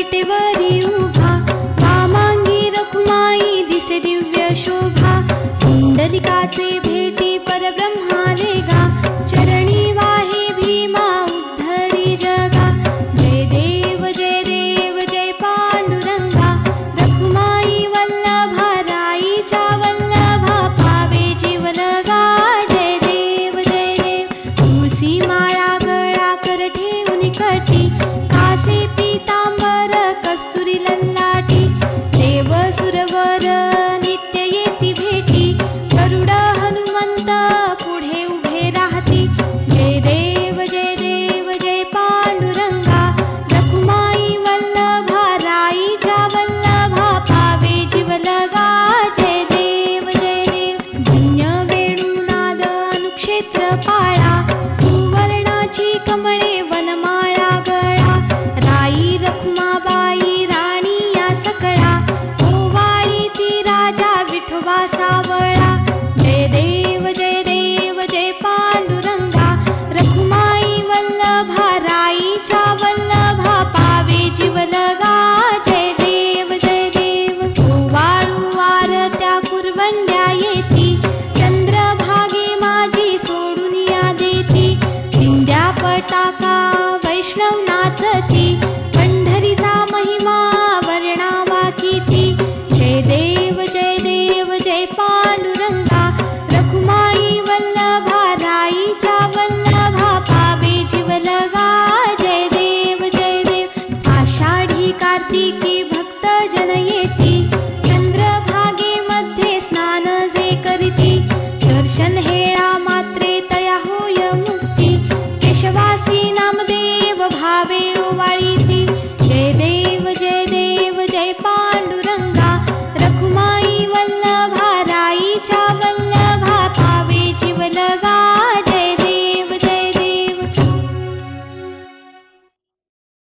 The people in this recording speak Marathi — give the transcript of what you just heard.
विटेवरी उभा, वामांगी रखुमाई दिसे दिव्य शोभा. पुंडलिकाचे भेटी परब्रह्माले गा, चरणी वाहे भीमा उद्धरी जगा. जय देव जय पांडुरंगा, रखुमाई वल्लभा राईच्या वल्लभा पावे जीवलगा. जय देव तुळसी माळा गळा कर ठेवून कटी, कासे पीतांबर कस्तुरी ललाटी. देव सुरवर नित्य येती भेटी, गरुड हनुमंत पुढे उभे राहती. जय देव जय पांडुरंगा, रखुमाई वल्लभा राईच्या वल्लभा पावे जीवलगा. जय देव धन्य वेणुनाद अनुक्षेत्र पाळा, सुवर्णाची कमळे वनमाळा गळा. राई रखुमाबाई राणी या सकळा, ओवाळी ती राजा विठोबा सावळा. जय देव जय पांडुरंगा, रखुमाई वल्लभा राईच्या वल्लभा पावे जीवलगा. जय देव ओवाळू आरत्या कुरवंड्या येती, चंद्रभागे माझी सोडून या देती. दिंड्या पटाका वैष्णव नाचती, पंढरीचा महिमा वर्णावा किती. जय देव जय पांडुरंगा, रखुमाई वल्लभा राईच्या वल्लभा पावे जीवलगा. जय देव आषाढी कार्तिकी भक्त जन येती, चंद्रभागे मध्ये स्नान जे करीती. दर्शन हे